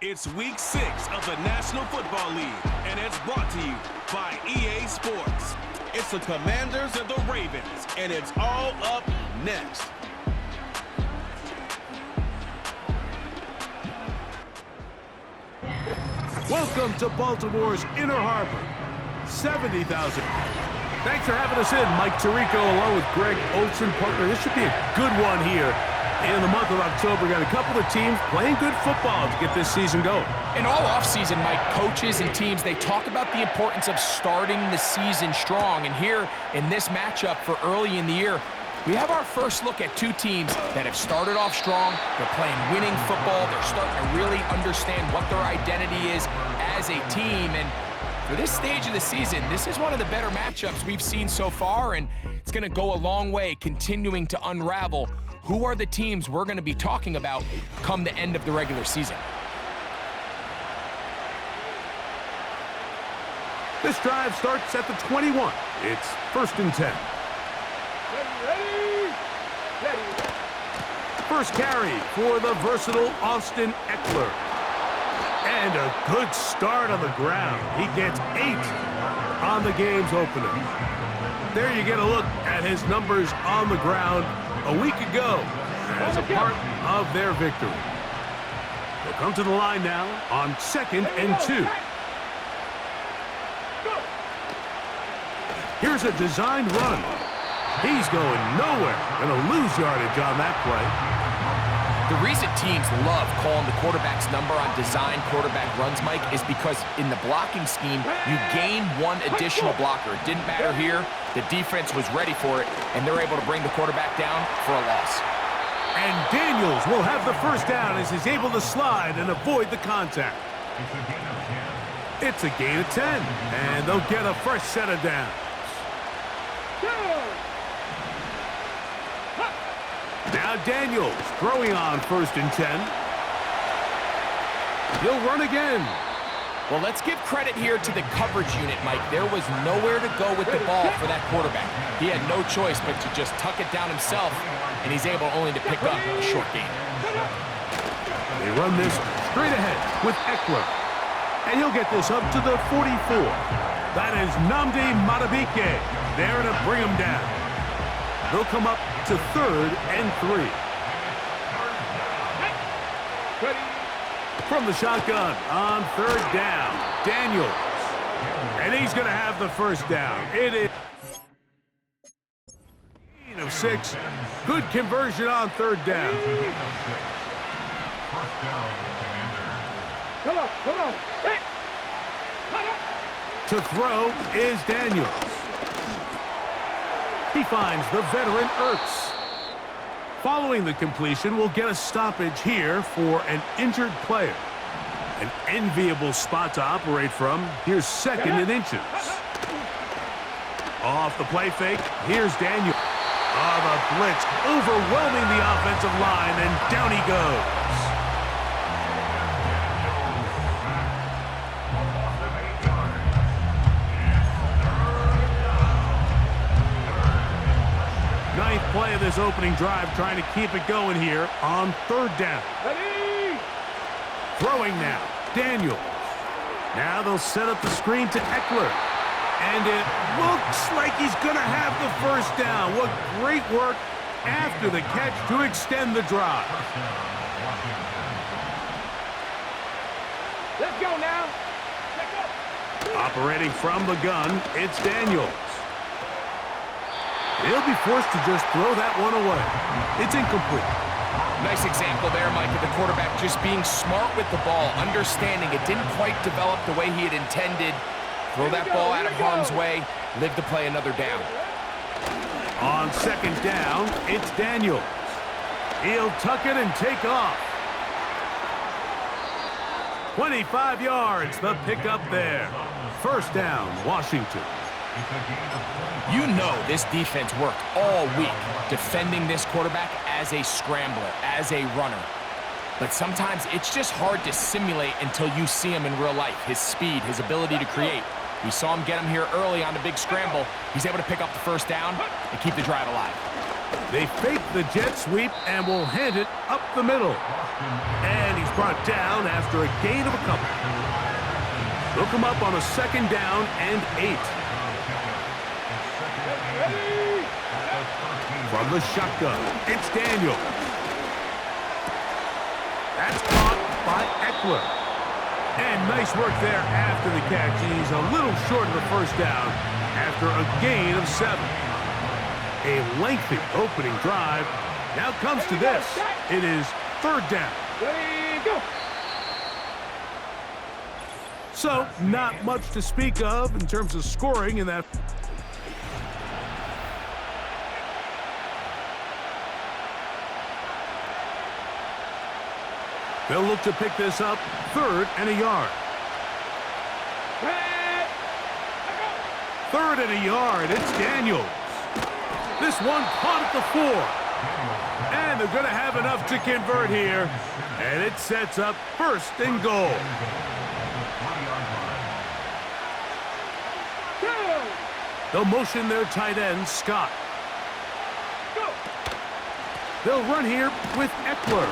It's week 6 of the National Football League, and it's brought to you by EA Sports. It's the Commanders and the Ravens, and it's all up next. Welcome to Baltimore's Inner Harbor. 70,000. Thanks for having us in, Mike Tirico, along with Greg Olson. Partner, this should be a good one here. In the month of October, got a couple of teams playing good football to get this season going. In all offseason, Mike, coaches and teams, they talk about the importance of starting the season strong. And here in this matchup for early in the year, we have our first look at two teams that have started off strong. They're playing winning football. They're starting to really understand what their identity is as a team. And for this stage of the season, this is one of the better matchups we've seen so far, and it's going to go a long way continuing to unravel who are the teams we're going to be talking about come the end of the regular season. This drive starts at the 21. It's 1st and 10. First carry for the versatile Austin Eckler. And a good start on the ground. He gets 8 on the game's opener. There you get a look at his numbers on the ground a week ago as a part of their victory. They'll come to the line now on 2nd and 2. Here's a designed run. He's going nowhere. Going to lose yardage on that play. The reason teams love calling the quarterback's number on designed quarterback runs, Mike, is because in the blocking scheme, you gain one additional blocker. It didn't matter here. The defense was ready for it, and they're able to bring the quarterback down for a loss. And Daniels will have the first down as he's able to slide and avoid the contact. It's a gain of 10, and they'll get a fresh set of downs. Now Daniels throwing on 1st and 10. He'll run again. Well, let's give credit here to the coverage unit, Mike. There was nowhere to go with the ball for that quarterback. He had no choice but to just tuck it down himself, and he's able only to pick up a short gain. They run this straight ahead with Eckler. And he'll get this up to the 44. That is Nnamdi Madubuike there to bring him down. They'll come up to 3rd and 3. From the shotgun on 3rd down, Daniels. And he's going to have the first down. It is of 6. Good conversion on 3rd down. Come on. To throw is Daniels. He finds the veteran Ertz. Following the completion, we'll get a stoppage here for an injured player. An enviable spot to operate from. Here's 2nd and inches. Off the play fake, here's Daniel. The blitz overwhelming the offensive line, and down he goes. Ninth play of this opening drive, trying to keep it going here on 3rd down. Ready? Throwing now, Daniels. Now they'll set up the screen to Eckler. And it looks like he's going to have the first down. What great work after the catch to extend the drive. Let's go now. Operating from the gun, it's Daniels. He'll be forced to just throw that one away. It's incomplete. Nice example there, Mike, of the quarterback just being smart with the ball, understanding it didn't quite develop the way he had intended. Throw that ball out of harm's way, live to play another down. On 2nd down, it's Daniels. He'll tuck it and take off. 25 yards, the pickup there. First down, Washington. You know this defense worked all week defending this quarterback as a scrambler, as a runner. But sometimes it's just hard to simulate until you see him in real life. His speed, his ability to create. We saw him get him here early on the big scramble. He's able to pick up the first down and keep the drive alive. They fake the jet sweep and will hand it up the middle. And he's brought down after a gain of a couple. They'll come up on a 2nd down and 8. From the shotgun, it's Daniel. That's caught by Eckler. And nice work there after the catch. He's a little short of the 1st down after a gain of 7. A lengthy opening drive. Now comes to this. It is 3rd down. So, not much to speak of in terms of scoring in that. They'll look to pick this up 3rd and a yard. 3rd and a yard. It's Daniels. This one caught at the 4. And they're going to have enough to convert here. And it sets up 1st and goal. They'll motion their tight end, Scott. They'll run here with Eckler.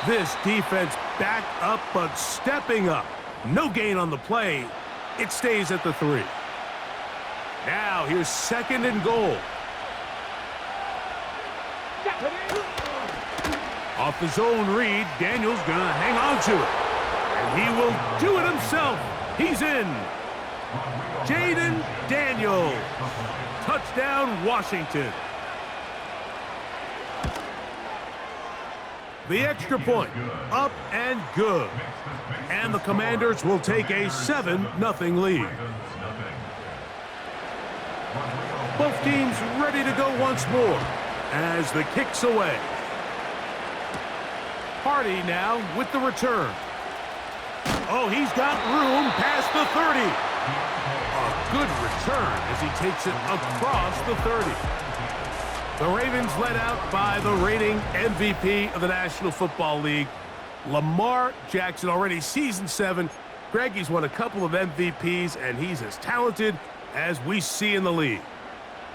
This defense back up, but stepping up. No gain on the play. It stays at the 3. Now, here's 2nd and goal. Off the zone read, Daniels gonna hang on to it. And he will do it himself. He's in. Jaden Daniels. Touchdown, Washington. The extra point, up and good. And the Commanders will take a 7-0 lead. Both teams ready to go once more as the kick's away. Hardy now with the return. Oh, he's got room past the 30. A good return as he takes it across the 30. The Ravens led out by the reigning MVP of the National Football League, Lamar Jackson, already season 7. Greg, he's won a couple of MVPs, and he's as talented as we see in the league.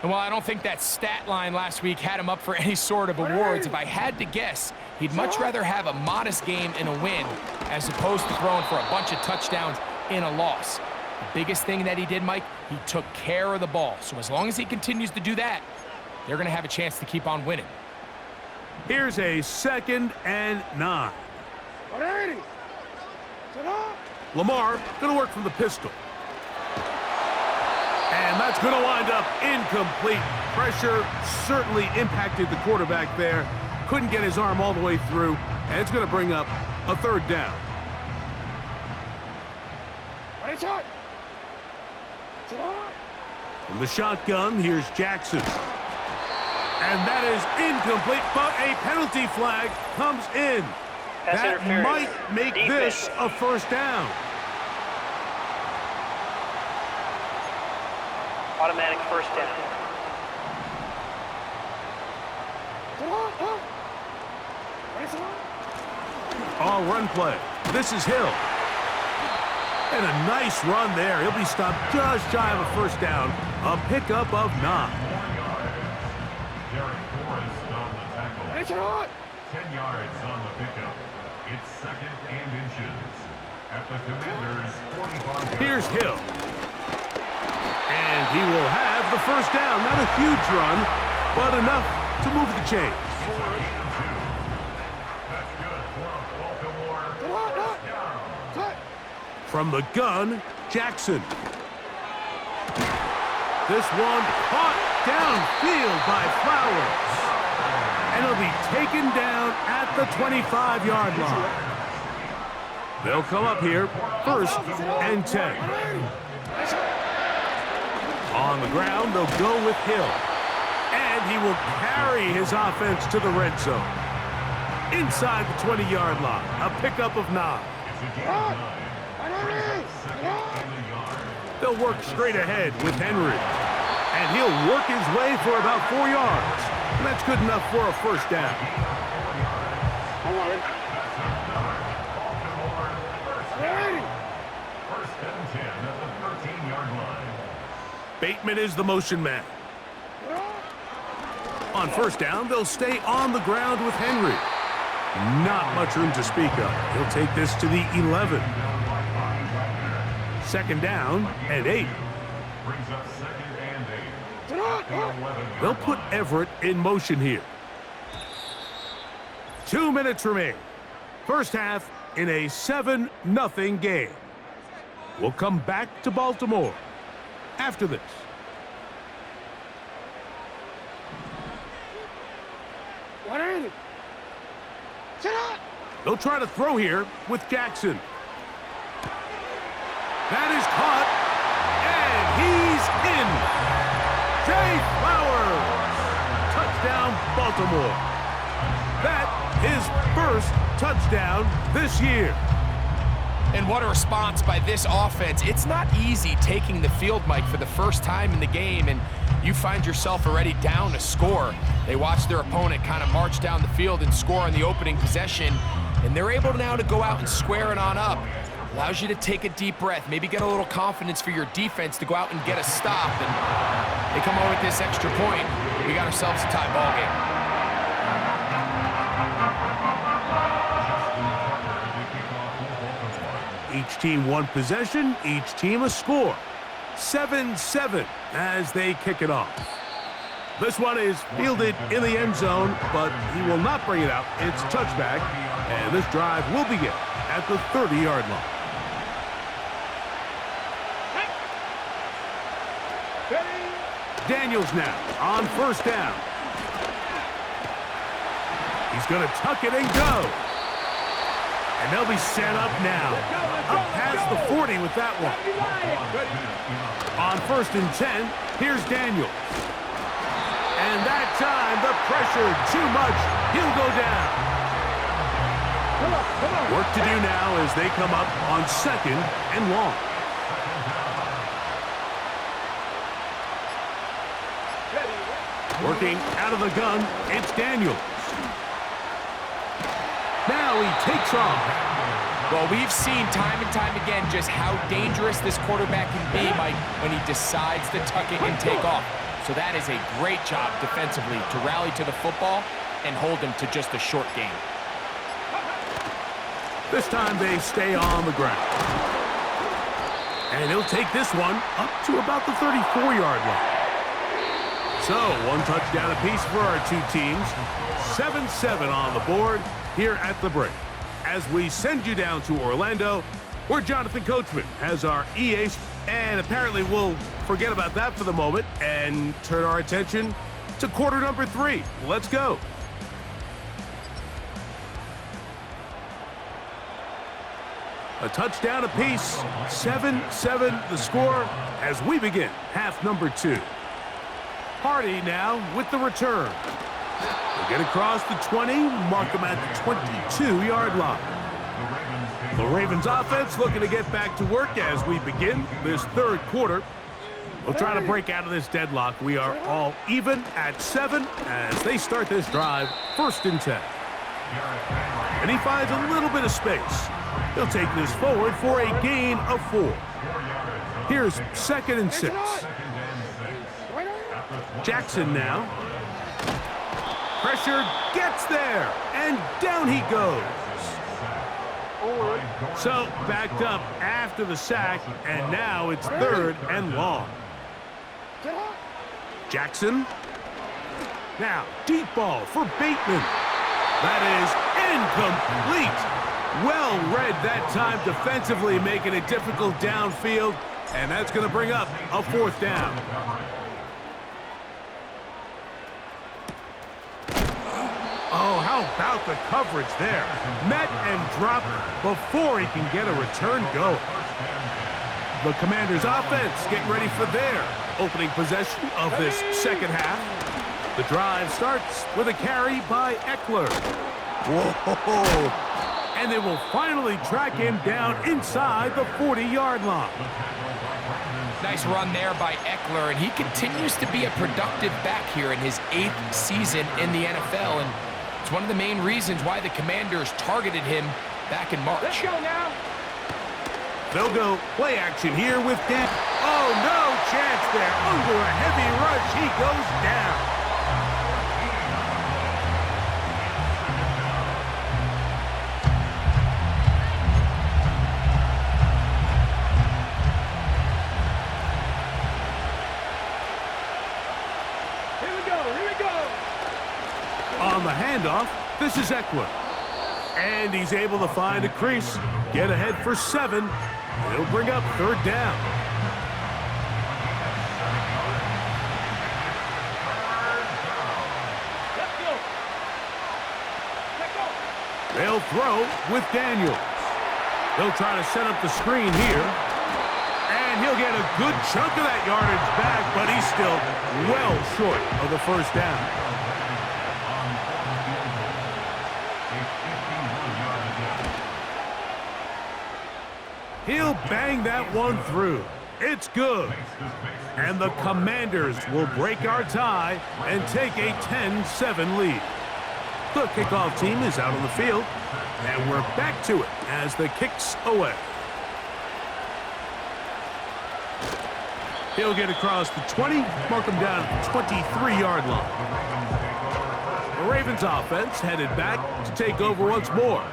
And while I don't think that stat line last week had him up for any sort of awards, if I had to guess, he'd much rather have a modest game in a win as opposed to throwing for a bunch of touchdowns in a loss. The biggest thing that he did, Mike, he took care of the ball. So as long as he continues to do that, they're going to have a chance to keep on winning. Here's a 2nd and 9. Lamar going to work from the pistol. And that's going to wind up incomplete. Pressure certainly impacted the quarterback there. Couldn't get his arm all the way through. And it's going to bring up a 3rd down. From the shotgun, here's Jackson. And that is incomplete, but a penalty flag comes in. That might make this a 1st down. Automatic 1st down. Oh, run play. This is Hill. And a nice run there. He'll be stopped just shy of a 1st down. A pickup of 9. 10 yards on the pickup. It's 2nd and inches. At the Commanders' 45. Here's Hill. And he will have the 1st down. Not a huge run, but enough to move the chains. That's good for Baltimore. From the gun, Jackson. This one caught downfield by Flowers. And it'll be taken down at the 25-yard line. They'll come up here 1st and 10. On the ground, they'll go with Hill. And he will carry his offense to the red zone. Inside the 20-yard line, a pickup of 9. They'll work straight ahead with Henry. And he'll work his way for about 4 yards. And that's good enough for a 1st down. First and 10 at the 13-yard line. Bateman is the motion man. On first down, they'll stay on the ground with Henry. Not much room to speak of. He'll take this to the 11. Second down and 8. Brings up second and 8. At the 11. They'll put Everett in motion here. 2 minutes remain. First half in a 7-0 game. We'll come back to Baltimore after this. They'll try to throw here with Jackson. That is caught, and he's in. Jay Flowers. Touchdown, Baltimore. That is first touchdown this year. And what a response by this offense. It's not easy taking the field, Mike, for the first time in the game, and you find yourself already down a score. They watch their opponent kind of march down the field and score on the opening possession, and they're able now to go out and square it on up. Allows you to take a deep breath, maybe get a little confidence for your defense to go out and get a stop, and they come over with this extra point. We got ourselves a tie ball game. Each team one possession, each team a score. 7-7 as they kick it off. This one is fielded in the end zone, but he will not bring it out. It's touchback, and this drive will begin at the 30-yard line. Daniels now on first down. He's going to tuck it and go. And they'll be set up now. Up past the 40 with that one. On first and 10, here's Daniels. And that time, the pressure too much. He'll go down. Work to do now as they come up on second and long. Working out of the gun, it's Daniels. Now he takes off. Well, we've seen time and time again just how dangerous this quarterback can be, Mike, when he decides to tuck it and take off. So that is a great job defensively to rally to the football and hold him to just a short game. This time they stay on the ground. And he'll take this one up to about the 34-yard line. So, one touchdown apiece for our two teams. 7-7 on the board here at the break. As we send you down to Orlando, where Jonathan Coachman has our EA, and apparently we'll forget about that for the moment and turn our attention to quarter number 3. Let's go. A touchdown apiece, 7-7 the score as we begin half number 2. Hardy now with the return. They get across the 20, mark them at the 22-yard line. The Ravens offense looking to get back to work as we begin this third quarter. We'll try to break out of this deadlock. We are all even at 7 as they start this drive, first and 10. And he finds a little bit of space. He'll take this forward for a gain of 4. Here's second and 6. Jackson now. Pressure gets there, and down he goes. So backed up after the sack, and now it's third and long. Jackson. Now, deep ball for Bateman. That is incomplete. Well read that time defensively, making it difficult downfield, and that's going to bring up a fourth down. Oh, how about the coverage there? Met and dropped before he can get a return going. The Commanders' offense getting ready for their opening possession of this second half. The drive starts with a carry by Eckler. Whoa! And they will finally track him down inside the 40-yard line. Nice run there by Eckler, and he continues to be a productive back here in his 8th season in the NFL, and it's one of the main reasons why the Commanders targeted him back in March. Let's go now. They'll go play action here with Dan. Oh, no chance there. Under a heavy rush, he goes down. handoff. This is Eckler. And he's able to find a crease. Get ahead for 7. It'll bring up 3rd down. They'll throw with Daniels. They'll try to set up the screen here. And he'll get a good chunk of that yardage back, but he's still well short of the 1st down. He'll bang that one through. It's good. And the Commanders will break our tie and take a 10-7 lead. The kickoff team is out on the field, and we're back to it as the kick's away. He'll get across the 20, mark him down at the 23-yard line. The Ravens offense headed back to take over once more.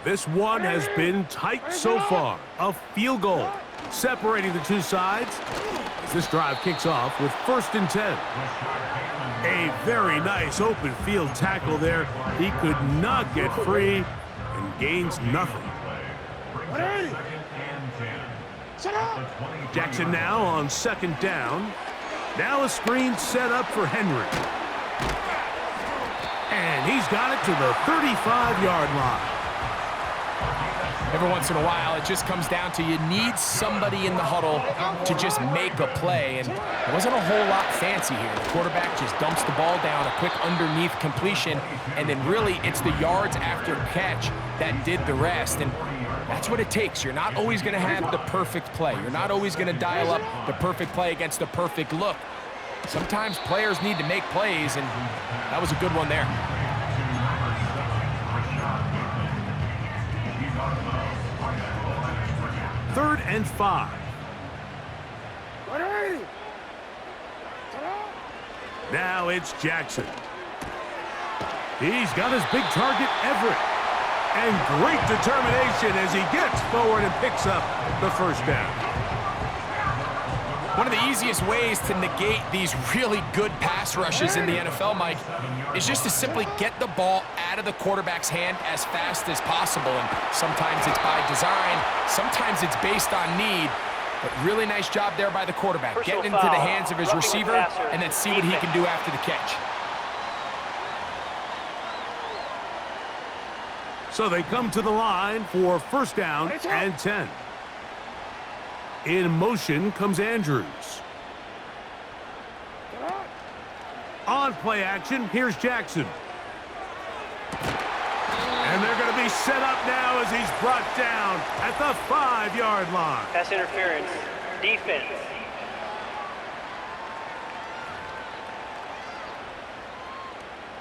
This one has been tight so far. A field goal separating the two sides as this drive kicks off with 1st and 10. A very nice open field tackle there. He could not get free and gains nothing. Jackson now on 2nd down. Now a screen set up for Henry. And he's got it to the 35-yard line. Every once in a while, it just comes down to you need somebody in the huddle to just make a play, and it wasn't a whole lot fancy here. The quarterback just dumps the ball down, a quick underneath completion, and then really it's the yards after catch that did the rest, and that's what it takes. You're not always going to have the perfect play. You're not always going to dial up the perfect play against the perfect look. Sometimes players need to make plays, and that was a good one there. 3rd and 5. Now it's Jackson. He's got his big target, Everett. And great determination as he gets forward and picks up the 1st down. One of the easiest ways to negate these really good pass rushes in the NFL, Mike, is just to simply get the ball out of the quarterback's hand as fast as possible. And sometimes it's by design, sometimes it's based on need. But really nice job there by the quarterback, getting into the hands of his receiver and then see what he can do after the catch. So they come to the line for 1st down and 10. In motion comes Andrews. On play action, here's Jackson. And they're going to be set up now as he's brought down at the 5-yard line. Pass interference. Defense.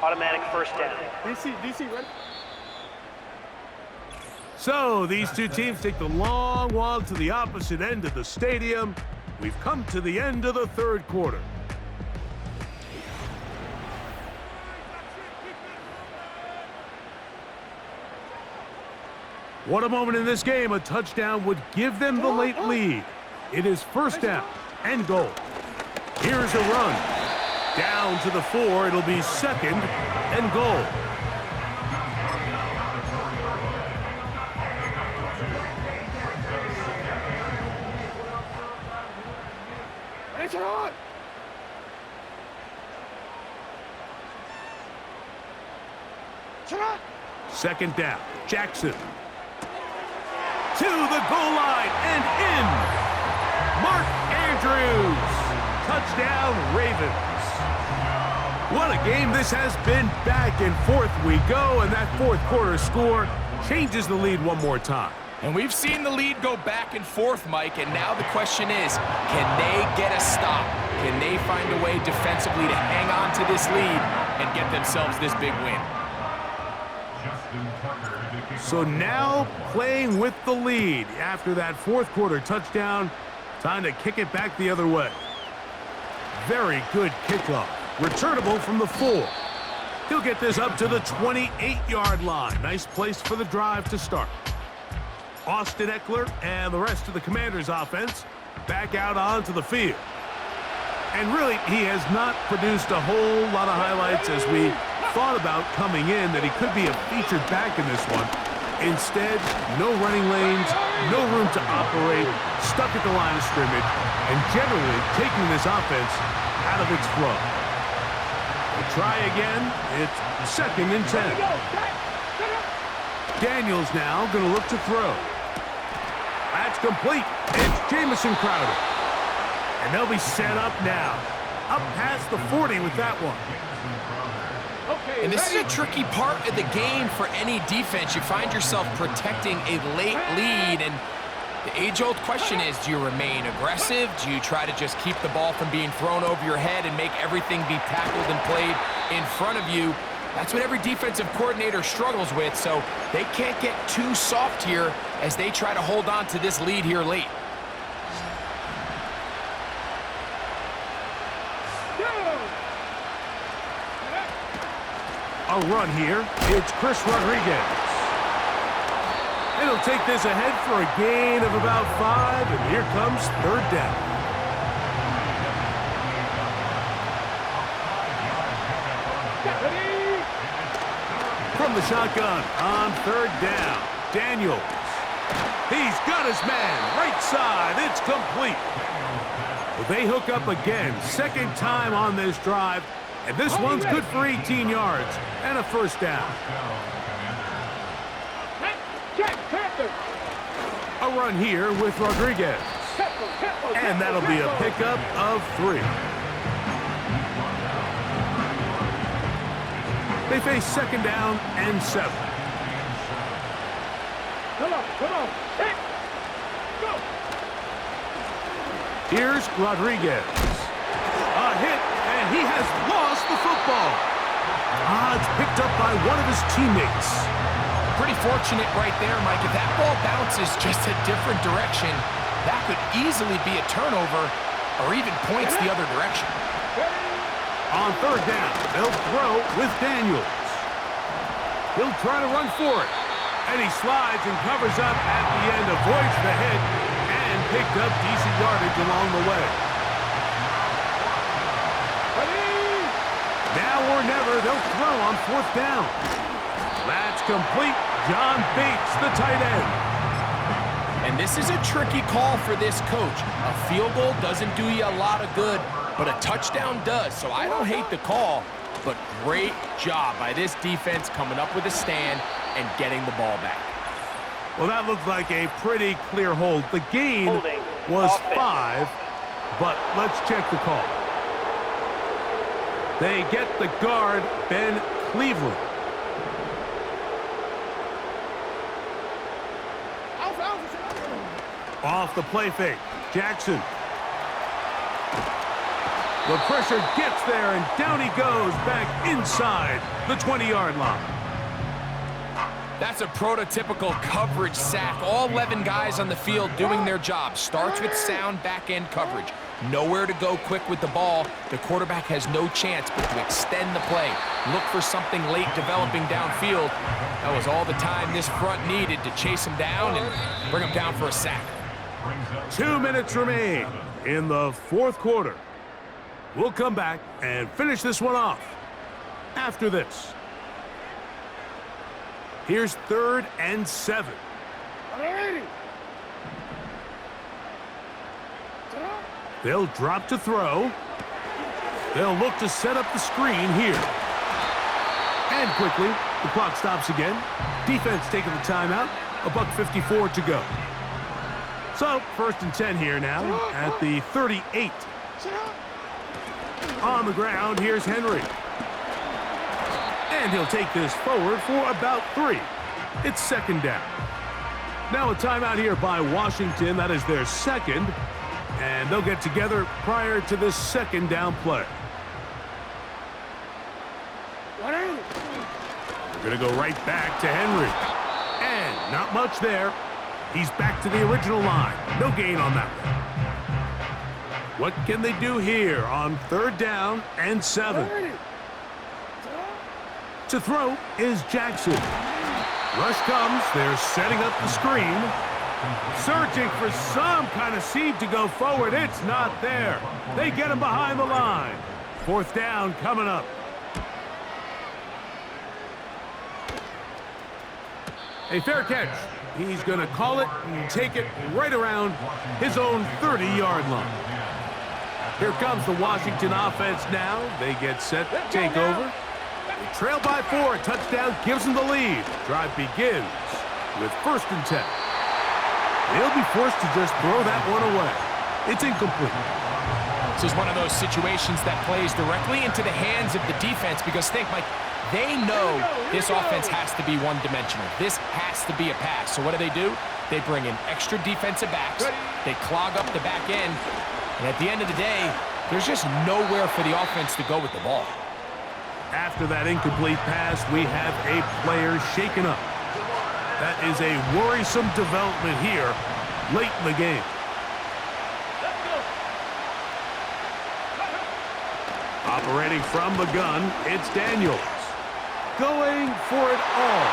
Automatic 1st down. DC, ready? So these two teams take the long walk to the opposite end of the stadium. We've come to the end of the 3rd quarter. What a moment in this game. A touchdown would give them the late lead. It is 1st down and goal. Here's a run. Down to the 4. It'll be 2nd and goal. Second down. Jackson. To the goal line and in. Mark Andrews. Touchdown, Ravens. What a game this has been. Back and forth we go, and that 4th quarter score changes the lead one more time. And we've seen the lead go back and forth, Mike, and now the question is, can they get a stop? Can they find a way defensively to hang on to this lead and get themselves this big win? So now playing with the lead after that 4th quarter touchdown, time to kick it back the other way. Very good kickoff. Returnable from the 4. He'll get this up to the 28-yard line. Nice place for the drive to start. Austin Eckler and the rest of the Commanders' offense back out onto the field. And really, he has not produced a whole lot of highlights as we thought about coming in that he could be a featured back in this one. Instead, no running lanes, no room to operate, stuck at the line of scrimmage, and generally taking this offense out of its flow. We'll try again. It's 2nd and 10. Daniels now going to look to throw. That's complete. It's Jamison Crowder. And they'll be set up now. Up past the 40 with that one. And this is a tricky part of the game for any defense. You find yourself protecting a late lead, and the age-old question is, do you remain aggressive? Do you try to just keep the ball from being thrown over your head and make everything be tackled and played in front of you? That's what every defensive coordinator struggles with, so they can't get too soft here as they try to hold on to this lead here late. A run here. It's Chris Rodriguez. And he'll take this ahead for a gain of about 5, and here comes 3rd down. From the shotgun on 3rd down, Daniels. He's got his man, right side, it's complete. Well, they hook up again, 2nd time on this drive, and this one's good for 18 yards and a 1st down. A run here with Rodriguez. And that'll be a pickup of 3. They face 2nd down and 7. Come on. Go. Here's Rodriguez. A hit, and he has lost the football. It's picked up by one of his teammates. Pretty fortunate right there, Mike. If that ball bounces just a different direction, that could easily be a turnover or even points the other direction. On 3rd down, they'll throw with Daniels. He'll try to run for it. And he slides and covers up at the end, avoids the hit, and picked up decent yardage along the way. Now or never, they'll throw on 4th down. That's complete. John Bates, the tight end. And this is a tricky call for this coach. A field goal doesn't do you a lot of good, but a touchdown does. So I don't hate the call, but great job by this defense coming up with a stand and getting the ball back. Well, that looked like a pretty clear hold. The gain Holding. was Offense. 5, but let's check the call. They get the guard, Ben Cleveland. Off the play fake, Jackson. The pressure gets there, and down he goes back inside the 20-yard line. That's a prototypical coverage sack. All 11 guys on the field doing their job. Starts with sound back-end coverage. Nowhere to go quick with the ball. The quarterback has no chance but to extend the play. Look for something late developing downfield. That was all the time this front needed to chase him down and bring him down for a sack. 2 minutes remain in the 4th quarter. We'll come back and finish this one off after this. Here's 3rd and 7. They'll drop to throw. They'll look to set up the screen here. And quickly, the clock stops again. Defense taking the timeout. $1:54 to go. So, 1st and 10 here now at the 38. On the ground, here's Henry. And he'll take this forward for about 3. It's 2nd down. Now a timeout here by Washington. That is their 2nd. And they'll get together prior to this 2nd down play. We're going to go right back to Henry. And not much there. He's back to the original line. No gain on that one. What can they do here on 3rd down and 7? To throw is Jackson. Rush comes. They're setting up the screen. Searching for some kind of seed to go forward. It's not there. They get him behind the line. 4th down coming up. A fair catch. He's going to call it and take it right around his own 30-yard line. Here comes the Washington offense now. They get set to take over. They trail by 4. A touchdown gives them the lead. Drive begins with 1st and 10. They'll be forced to just throw that one away. It's incomplete. This is one of those situations that plays directly into the hands of the defense because think, Mike, they know this offense has to be one-dimensional. This has to be a pass. So what do? They bring in extra defensive backs. They clog up the back end. And at the end of the day, there's just nowhere for the offense to go with the ball. After that incomplete pass, we have a player shaken up. That is a worrisome development here late in the game. Operating from the gun, it's Daniels. Going for it all.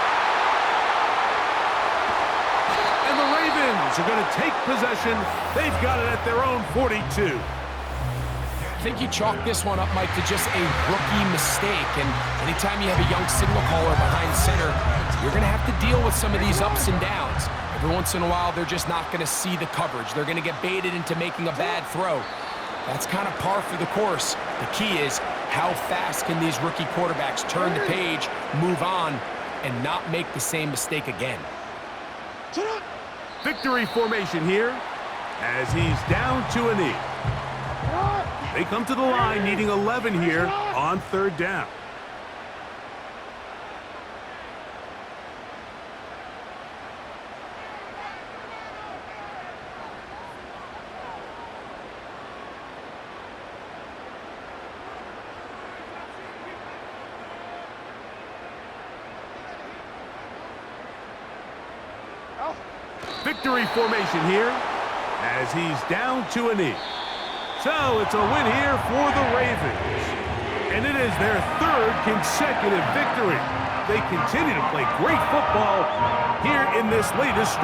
And the Ravens are going to take possession. They've got it at their own 42. I think you chalk this one up, Mike, to just a rookie mistake. And anytime you have a young signal caller behind center, you're going to have to deal with some of these ups and downs. Every once in a while, they're just not going to see the coverage. They're going to get baited into making a bad throw. That's kind of par for the course. The key is how fast can these rookie quarterbacks turn the page, move on, and not make the same mistake again. Victory formation here as he's down to a knee. They come to the line needing 11 here on 3rd down. Victory formation here as he's down to a knee. So it's a win here for the Ravens. And it is their 3rd consecutive victory. They continue to play great football here in this latest stretch.